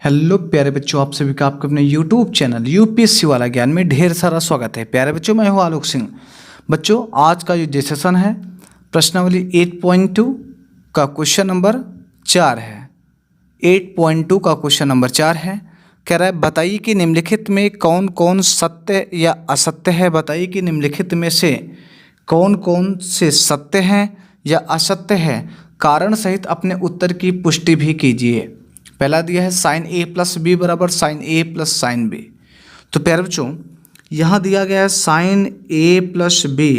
Hello प्यारे बच्चों, आप सभी का आपके अपने यूट्यूब चैनल यूपीएससी वाला ज्ञान में ढेर सारा स्वागत है। प्यारे बच्चों, मैं हूं आलोक सिंह। बच्चों, आज का जो सेशन है प्रश्नावली 8.2 का क्वेश्चन नंबर 4 है। 8.2 का क्वेश्चन नंबर 4 है। कह रहा है बताइए कि निम्नलिखित में कौन कौन सत्य या असत्य है। बताइए कि निम्नलिखित में से कौन कौन से सत्य हैं या असत्य है, कारण सहित अपने उत्तर की पुष्टि भी कीजिए। पहला दिया है साइन ए प्लस बी बराबर साइन ए प्लस साइन बी। तो प्यारे बच्चों, यहाँ दिया गया है साइन ए प्लस बी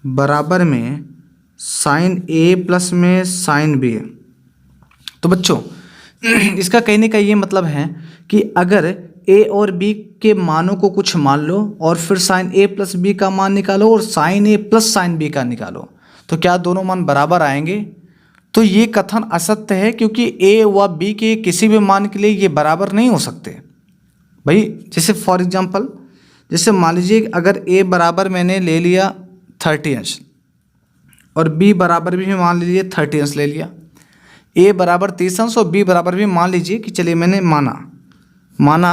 बराबर में साइन ए प्लस में साइन बी। तो बच्चों इसका कहने का ये मतलब है कि अगर ए और बी के मानों को कुछ मान लो और फिर साइन ए प्लस बी का मान निकालो और साइन ए प्लस साइन बी का निकालो, तो क्या दोनों मान बराबर आएंगे? तो ये कथन असत्य है, क्योंकि ए व बी के किसी भी मान के लिए ये बराबर नहीं हो सकते भाई। जैसे फॉर एग्जांपल, जैसे मान लीजिए अगर ए बराबर मैंने ले लिया 30 अंश और बी बराबर भी मान लीजिए 30 अंश ले लिया। ए बराबर 30 अंश और बी बराबर भी मान लीजिए कि चलिए मैंने माना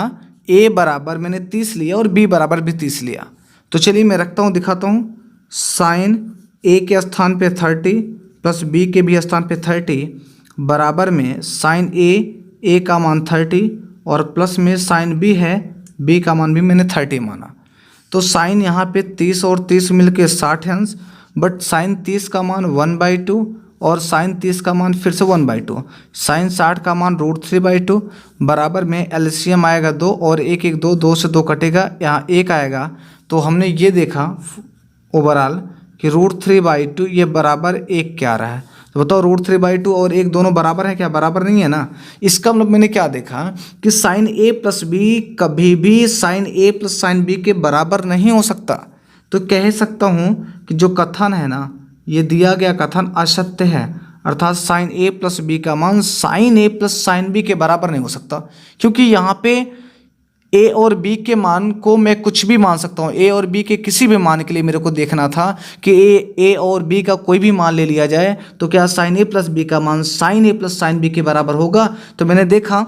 ए बराबर मैंने 30 लिया और बी बराबर भी 30 लिया। तो चलिए मैं रखता हूँ, दिखाता हूँ। साइन ए के स्थान पे 30 प्लस बी के भी स्थान पे 30 बराबर में साइन ए का मान 30 और प्लस में साइन बी है, बी का मान भी मैंने 30 माना। तो साइन यहाँ पे 30 और 30 मिलके 60 अंश, बट साइन 30 का मान 1/2 और साइन 30 का मान फिर से 1/2। साइन 60 का मान √3/2 बराबर में एलसीएम आएगा 2 और 1 1 2, 2 से 2 कटेगा, यहाँ 1 आएगा। तो हमने ये देखा ओवरऑल कि √3/2 ये बराबर 1 क्या आ रहा है। तो बताओ √3/2 और 1 दोनों बराबर है क्या? बराबर नहीं है ना। इसका मतलब मैंने क्या देखा कि साइन ए प्लस बी कभी भी साइन ए प्लस साइन बी के बराबर नहीं हो सकता। तो कह सकता हूँ कि जो कथन है ना, ये दिया गया कथन असत्य है, अर्थात साइन ए प्लस बी का मान साइन ए प्लस साइन बी के बराबर नहीं हो सकता। क्योंकि यहाँ पे ए और बी के मान को मैं कुछ भी मान सकता हूँ। ए और बी के किसी भी मान के लिए मेरे को देखना था कि ए और बी का कोई भी मान ले लिया जाए तो क्या साइन ए प्लस बी का मान साइन ए प्लस साइन बी के बराबर होगा। तो मैंने देखा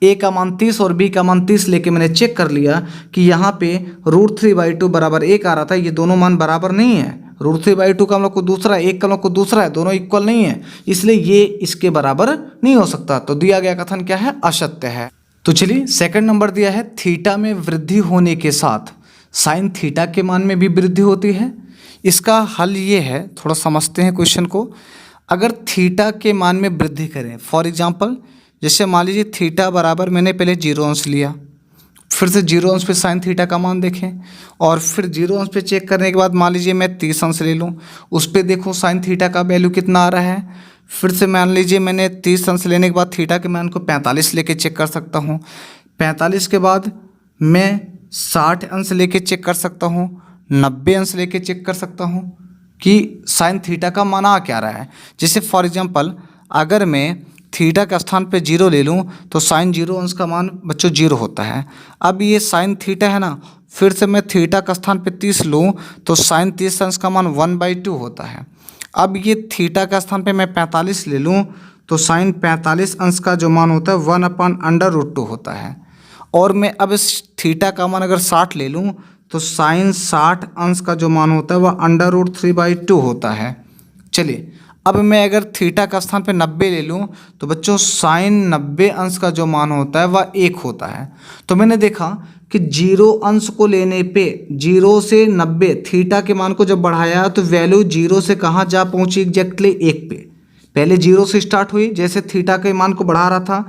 ए का मान 30 और बी का मान 30 लेके मैंने चेक कर लिया कि यहाँ पे √3/2 बराबर 1 आ रहा था। ये दोनों मान बराबर नहीं है। √3/2 का हम लोग को दूसरा है, 1 का हम लोग को दूसरा है, दोनों इक्वल नहीं है, इसलिए ये इसके बराबर नहीं हो सकता। तो दिया गया कथन क्या है? असत्य है। तो चलिए सेकंड नंबर दिया है थीटा में वृद्धि होने के साथ साइन थीटा के मान में भी वृद्धि होती है। इसका हल ये है, थोड़ा समझते हैं क्वेश्चन को। अगर थीटा के मान में वृद्धि करें, फॉर एग्जांपल जैसे मान लीजिए थीटा बराबर मैंने पहले 0 अंश लिया, फिर से 0 अंश पे साइन थीटा का मान देखें और फिर 0 अंश पे चेक करने के बाद मान लीजिए मैं 30 अंश ले लूँ, उस पर देखूँ साइन थीटा का वैल्यू कितना आ रहा है। फिर से मान लीजिए मैंने 30 अंश लेने के बाद थीटा के मान को 45 लेके चेक कर सकता हूँ। 45 के बाद मैं 60 अंश लेके चेक कर सकता हूँ, 90 अंश लेके चेक कर सकता हूँ कि साइन थीटा का मान आ क्या रहा है। जैसे फॉर एग्जांपल अगर मैं थीटा के स्थान पे 0 ले लूँ तो साइन 0 अंश का मान बच्चों 0 होता है। अब ये साइन थीटा है ना, फिर से मैं थीटा का स्थान पे 30 लूँ तो साइन 30 अंश का मान 1/2 होता है। अब ये थीटा का स्थान पे मैं 45 ले लूँ तो साइन 45 अंश का जो मान होता है 1/√2 होता है। और मैं अब इस थीटा का मान अगर 60 ले लूँ तो साइन 60 अंश का जो मान होता है वह √3/2 होता है। चलिए अब मैं अगर थीटा का स्थान पे 90 ले लूँ तो बच्चों साइन 90 अंश का जो मान होता है वह 1 होता है। तो मैंने देखा कि 0 अंश को लेने पे 0 से 90 थीटा के मान को जब बढ़ाया तो वैल्यू 0 से कहाँ जा पहुँची? एग्जैक्टली 1 पे। पहले 0 से स्टार्ट हुई, जैसे थीटा के मान को बढ़ा रहा था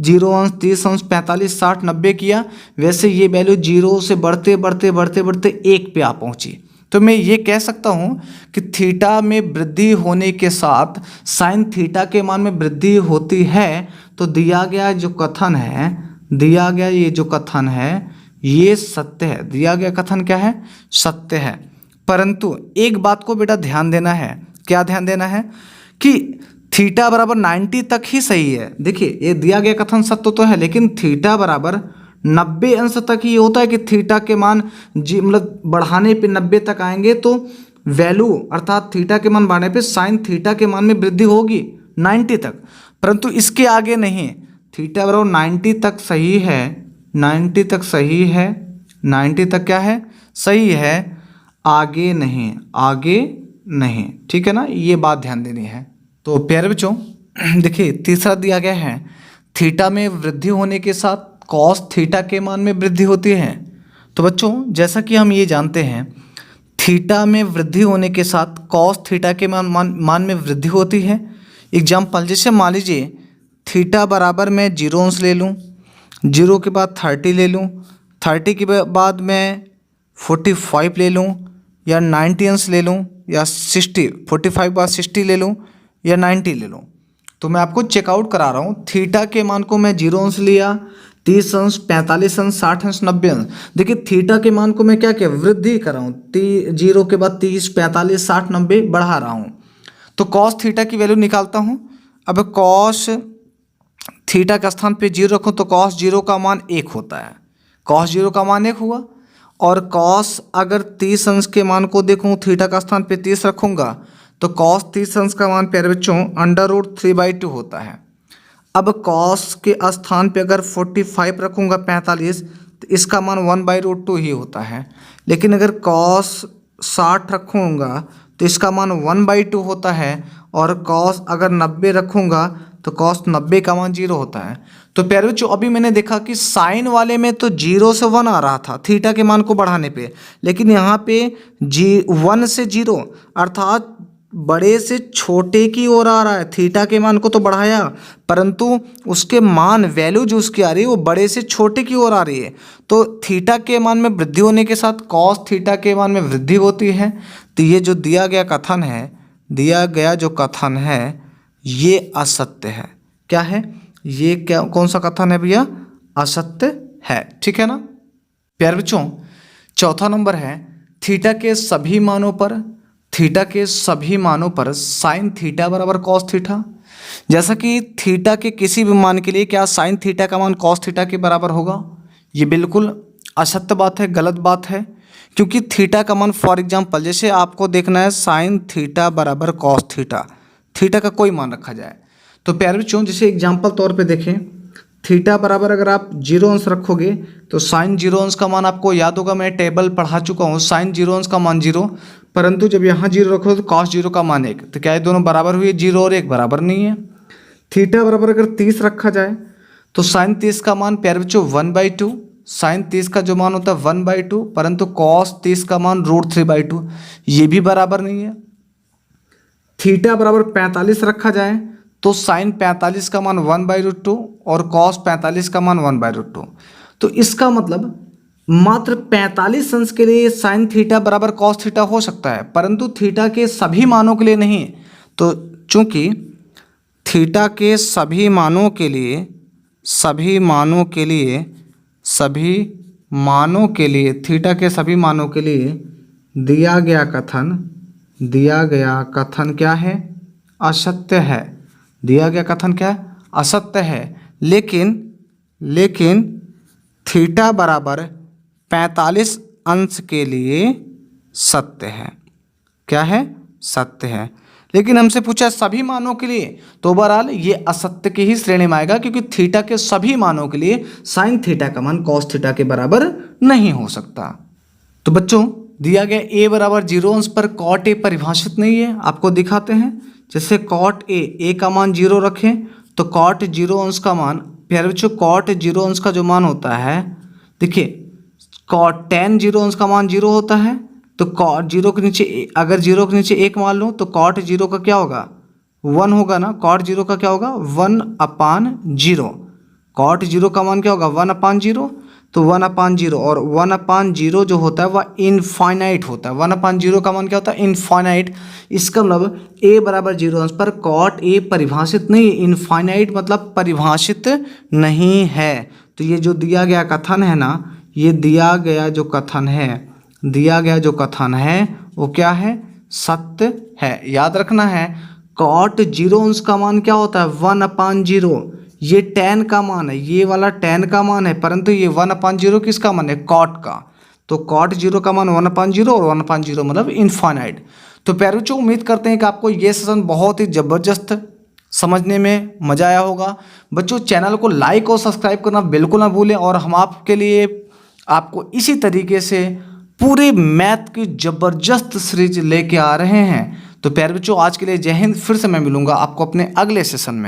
0 अंश 30 अंश 45 60 90 किया, वैसे ये वैल्यू 0 से बढ़ते बढ़ते बढ़ते बढ़ते 1 पे आ पहुँची। तो मैं ये कह सकता हूँ कि थीटा में वृद्धि होने के साथ साइन थीटा के मान में वृद्धि होती है। तो दिया गया जो कथन है ये सत्य है। दिया गया कथन क्या है? सत्य है। परंतु एक बात को बेटा ध्यान देना है। क्या ध्यान देना है? कि थीटा बराबर 90 तक ही सही है। देखिए ये दिया गया कथन सत्य तो है, लेकिन थीटा बराबर 90 अंश तक ही होता है कि थीटा के मान मतलब बढ़ाने पे 90 तक आएंगे तो वैल्यू अर्थात थीटा के मान बढ़ने पे साइन थीटा के मान में वृद्धि होगी 90 तक, परंतु इसके आगे नहीं। थीटा बराबर 90 तक सही है, 90 तक सही है, 90 तक क्या है, सही है, आगे नहीं, आगे नहीं, ठीक है ना, ये बात ध्यान देनी है। तो प्यारे बच्चों देखिए तीसरा दिया गया है, थीटा में वृद्धि होने के साथ कॉस थीटा के मान में वृद्धि होती है। तो बच्चों जैसा कि हम ये जानते हैं, थीटा में वृद्धि होने के साथ कॉस थीटा के मान में वृद्धि होती है। एग्जाम्पल जैसे मान लीजिए थीटा बराबर मैं 0 अंश ले लूँ, 0 के बाद 30 ले लूँ, 30 के बाद मैं 45 ले लूँ, या 90 अंश ले लूँ, या 60, 45 बाद 60 ले लूँ, या 90 ले लूँ। तो मैं आपको चेकआउट करा रहा हूँ। थीटा के मान को मैं 0 अंश लिया, 30 अंश, 45 अंश, 60 अंश, 90 अंश। देखिए थीटा के मान को मैं क्या किया, वृद्धि कर रहा हूँ, 0 के बाद 30, 45, 60, 90 बढ़ा रहा हूँ। तो कॉस थीटा की वैल्यू निकालता हूँ। अब कॉस थीटा का स्थान पे 0 रखूँ तो कॉस 0 का मान 1 होता है, कॉस 0 का मान 1 हुआ। और कॉस अगर 30 अंश के मान को देखूँ, थीटा का स्थान पे 30 रखूँगा तो कॉस 30 अंश का मान प्यारे बच्चों √3/2 होता है। अब कॉस के स्थान पे अगर 45 रखूँगा 45, तो इसका मान 1/√2 ही होता है। लेकिन अगर कॉस 60 रखूँगा तो इसका मान 1/2 होता है। और कॉस अगर 90 रखूँगा तो कॉस 90 का मान 0 होता है। तो प्यारे बच्चों अभी मैंने देखा कि साइन वाले में तो 0 से 1 आ रहा था थीटा के मान को बढ़ाने पे, लेकिन यहाँ पे 1 से 0 अर्थात बड़े से छोटे की ओर आ रहा है। थीटा के मान को तो बढ़ाया परंतु उसके मान वैल्यू जो उसकी आ रही है वो बड़े से छोटे की ओर आ रही है। तो थीटा के मान में वृद्धि होने के साथ कॉस थीटा के मान में वृद्धि होती है। तो ये जो दिया गया कथन है, दिया गया जो कथन है ये असत्य है। क्या है ये, क्या कौन सा कथन है भैया, असत्य है, ठीक है ना। प्यारे बच्चों चौथा नंबर है, थीटा के सभी मानों पर, थीटा के सभी मानों पर साइन थीटा बराबर कॉस थीटा। जैसा कि थीटा के किसी भी मान के लिए क्या साइन थीटा का मान कॉस थीटा के बराबर होगा, ये बिल्कुल असत्य बात है, गलत बात है। क्योंकि थीटा का मान फॉर एग्जांपल जैसे आपको देखना है साइन थीटा बराबर कॉस थीटा, थीटा का कोई मान रखा जाए तो प्यारे बच्चों जैसे एग्जांपल तौर पे देखें, थीटा बराबर अगर आप 0 अंश रखोगे तो साइन 0 अंश का मान आपको याद होगा, मैं टेबल पढ़ा चुका हूँ, साइन 0 अंश का मान 0, परंतु जब यहाँ 0 रखो तो कॉस 0 का मान 1। तो क्या ये दोनों बराबर हुए, 0 और 1 बराबर नहीं है। थीटा बराबर अगर 30 रखा जाए तो साइन 30 का मान प्यारे बच्चों 1/2, साइन 30 का जो मान होता है 1/2, परंतु कॉस 30 का मान √3/2, ये भी बराबर नहीं है। थीटा बराबर 45 रखा जाए तो साइन 45 का मान 1/√2 और कॉस 45 का मान 1/√2। तो इसका मतलब मात्र 45 अंश के लिए साइन थीटा बराबर कॉस थीटा हो सकता है, परंतु थीटा के सभी मानों के लिए नहीं। तो चूंकि थीटा के सभी मानों के लिए, सभी मानों के लिए, सभी मानों के लिए, थीटा के सभी मानों के लिए दिया गया कथन, दिया गया कथन क्या है, असत्य है। दिया गया कथन क्या है, असत्य है। लेकिन थीटा बराबर 45 अंश के लिए सत्य है। क्या है, सत्य है। लेकिन हमसे पूछा सभी मानों के लिए, तो ओवरऑल ये असत्य की ही श्रेणी में आएगा, क्योंकि थीटा के सभी मानों के लिए साइन थीटा का मान कॉस थीटा के बराबर नहीं हो सकता। तो बच्चों दिया गया ए बराबर 0 अंश पर कॉट ए परिभाषित नहीं है, आपको दिखाते हैं। जैसे कॉट ए का मान 0 रखें तो कॉट 0 अंश का मान, प्यारे बच्चों कॉट 0 अंश का जो मान होता है, देखिए कॉट tan 0 अंश का मान 0 होता है। तो कॉट 0 के नीचे अगर 0 के नीचे 1 मान लो तो कॉट 0 का क्या होगा, 1 होगा ना। कॉट 0 का क्या होगा, 1/0। कॉट 0 का मान क्या होगा, 1/0। तो 1/0 और 1/0 जो होता है वह इनफाइनाइट होता है। 1/0 का मान क्या होता है, इनफाइनाइट। इसका मतलब a बराबर 0 अंश पर कॉट a परिभाषित नहीं, इनफाइनाइट मतलब परिभाषित नहीं है। तो ये जो दिया गया कथन है ना, ये दिया गया जो कथन है, दिया गया जो कथन है वो क्या है, सत्य है। याद रखना है कॉट 0 अंश का मान क्या होता है, 1/0। ये tan का मान है, ये वाला tan का मान है, परंतु ये 1/0 किसका मान है, कॉट का। तो कॉट 0 का मान 1/0 और 1/0 मतलब इनफाइनाइट। तो प्यारे बच्चों उम्मीद करते हैं कि आपको ये सेशन बहुत ही ज़बरदस्त समझने में मज़ा आया होगा। बच्चों चैनल को लाइक और सब्सक्राइब करना बिल्कुल ना भूलें और हम आपके लिए आपको इसी तरीके से पूरे मैथ की ज़बरदस्त सीरीज लेके आ रहे हैं। तो प्यारे बच्चों आज के लिए जय हिंद। फिर से मैं मिलूंगा आपको अपने अगले सेशन में।